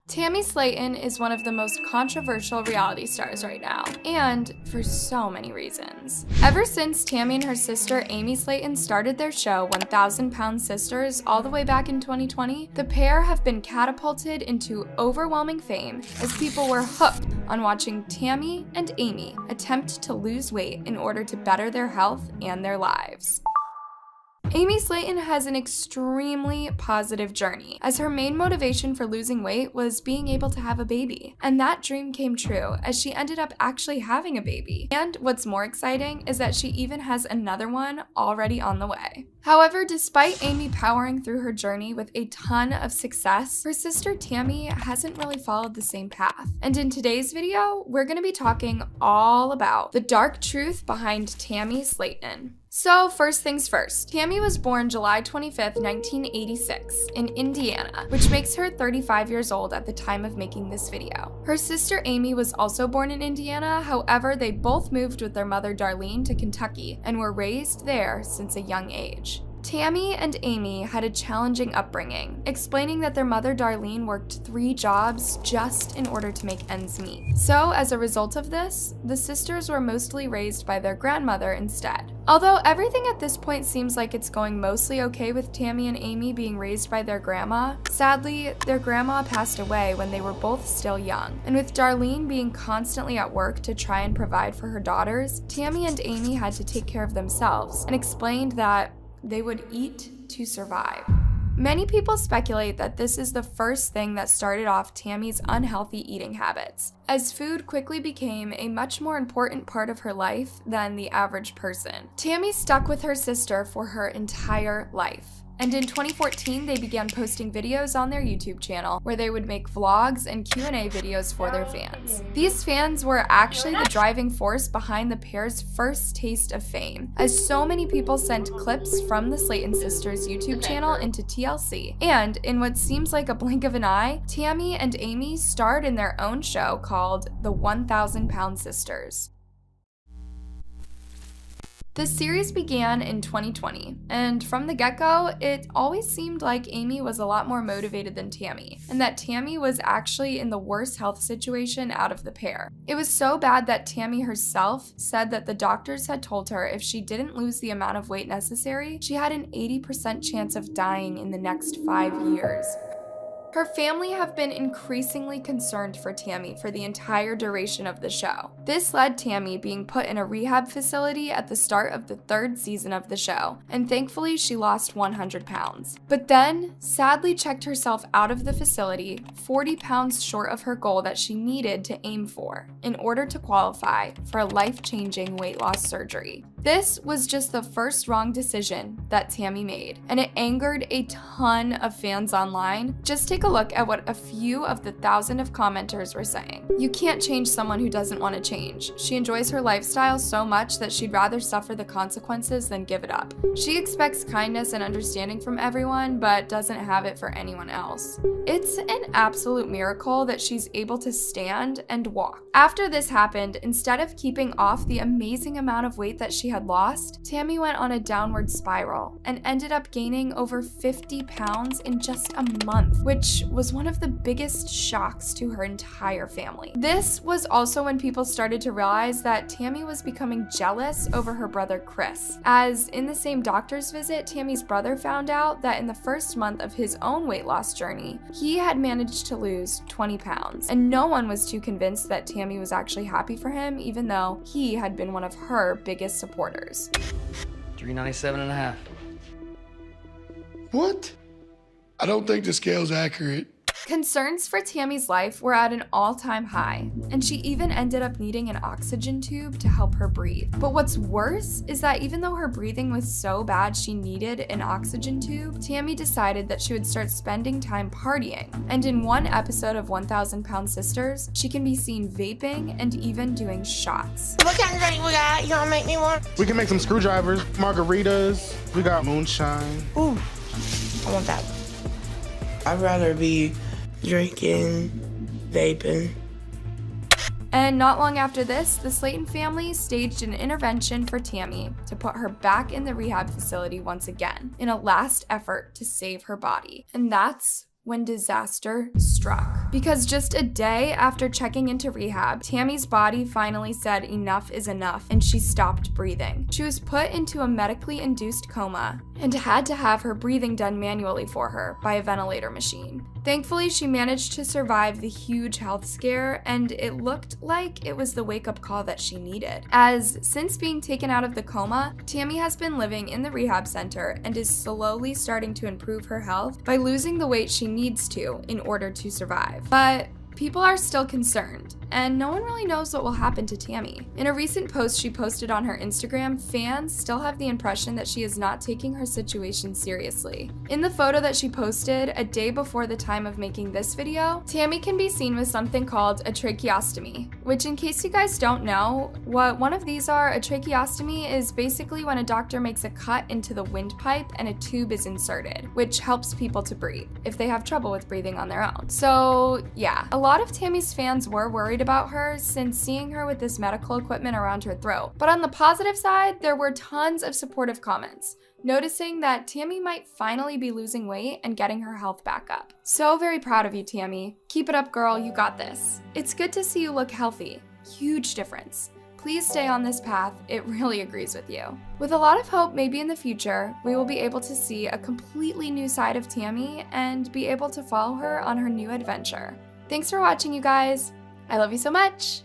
Tammy Slaton is one of the most controversial reality stars right now, and for so many reasons. Ever since Tammy and her sister Amy Slaton started their show 1,000 Pound Sisters all the way back in 2020, the pair have been catapulted into overwhelming fame as people were hooked on watching Tammy and Amy attempt to lose weight in order to better their health and their lives. Amy Slaton has an extremely positive journey, as her main motivation for losing weight was being able to have a baby. And that dream came true, as she ended up actually having a baby. And what's more exciting is that she even has another one already on the way. However, despite Amy powering through her journey with a ton of success, her sister Tammy hasn't really followed the same path. And in today's video, we're going to be talking all about the dark truth behind Tammy Slaton. So first things first, Tammy was born July 25th, 1986 in Indiana, which makes her 35 years old at the time of making this video. Her sister Amy was also born in Indiana, however, they both moved with their mother Darlene to Kentucky and were raised there since a young age. Tammy and Amy had a challenging upbringing, explaining that their mother Darlene worked 3 jobs just in order to make ends meet. So as a result of this, the sisters were mostly raised by their grandmother instead. Although everything at this point seems like it's going mostly okay with Tammy and Amy being raised by their grandma, sadly, their grandma passed away when they were both still young. And with Darlene being constantly at work to try and provide for her daughters, Tammy and Amy had to take care of themselves and explained that they would eat to survive. Many people speculate that this is the first thing that started off Tammy's unhealthy eating habits, as food quickly became a much more important part of her life than the average person. Tammy stuck with her sister for her entire life. And in 2014, they began posting videos on their YouTube channel where they would make vlogs and Q&A videos for their fans. These fans were actually the driving force behind the pair's first taste of fame, as so many people sent clips from the Slaton sisters' YouTube channel into TLC. And in what seems like a blink of an eye, Tammy and Amy starred in their own show called The 1,000 Pound Sisters. The series began in 2020, and from the get-go, it always seemed like Amy was a lot more motivated than Tammy, and that Tammy was actually in the worst health situation out of the pair. It was so bad that Tammy herself said that the doctors had told her if she didn't lose the amount of weight necessary, she had an 80% chance of dying in the next 5 years. Her family have been increasingly concerned for Tammy for the entire duration of the show. This led Tammy being put in a rehab facility at the start of the 3rd season of the show, and thankfully she lost 100 pounds. But then, sadly checked herself out of the facility, 40 pounds short of her goal that she needed to aim for in order to qualify for a life-changing weight loss surgery. This was just the first wrong decision that Tammy made, and it angered a ton of fans online. Just take a look at what a few of the thousands of commenters were saying. You can't change someone who doesn't want to change. She enjoys her lifestyle so much that she'd rather suffer the consequences than give it up. She expects kindness and understanding from everyone, but doesn't have it for anyone else. It's an absolute miracle that she's able to stand and walk. After this happened, instead of keeping off the amazing amount of weight that she had lost, Tammy went on a downward spiral and ended up gaining over 50 pounds in just a month, which was one of the biggest shocks to her entire family. This was also when people started to realize that Tammy was becoming jealous over her brother Chris, as in the same doctor's visit, Tammy's brother found out that in the first month of his own weight loss journey, he had managed to lose 20 pounds, and no one was too convinced that Tammy was actually happy for him, even though he had been one of her biggest supporters. 397.5. What? I don't think the scale's accurate. Concerns for Tammy's life were at an all-time high, and she even ended up needing an oxygen tube to help her breathe. But what's worse is that even though her breathing was so bad she needed an oxygen tube, Tammy decided that she would start spending time partying. And in one episode of 1,000 Pound Sisters, she can be seen vaping and even doing shots. What kind of drink we got? You gonna make me one? We can make some screwdrivers, margaritas, we got moonshine. Ooh, I want that. I'd rather be drinking, vaping. And not long after this, the Slaton family staged an intervention for Tammy to put her back in the rehab facility once again, in a last effort to save her body. And that's when disaster struck. Because just a day after checking into rehab, Tammy's body finally said enough is enough and she stopped breathing. She was put into a medically induced coma and had to have her breathing done manually for her by a ventilator machine. Thankfully, she managed to survive the huge health scare, and it looked like it was the wake-up call that she needed. As since being taken out of the coma, Tammy has been living in the rehab center and is slowly starting to improve her health by losing the weight she needs to in order to survive. But people are still concerned, and no one really knows what will happen to Tammy. In a recent post she posted on her Instagram, fans still have the impression that she is not taking her situation seriously. In the photo that she posted a day before the time of making this video, Tammy can be seen with something called a tracheostomy, which, in case you guys don't know what one of these are, a tracheostomy is basically when a doctor makes a cut into the windpipe and a tube is inserted, which helps people to breathe if they have trouble with breathing on their own. So yeah, a lot of Tammy's fans were worried about her since seeing her with this medical equipment around her throat. But on the positive side, there were tons of supportive comments, noticing that Tammy might finally be losing weight and getting her health back up. So very proud of you, Tammy. Keep it up, girl, you got this. It's good to see you look healthy. Huge difference. Please stay on this path, it really agrees with you. With a lot of hope, maybe in the future, we will be able to see a completely new side of Tammy and be able to follow her on her new adventure. Thanks for watching, you guys. I love you so much.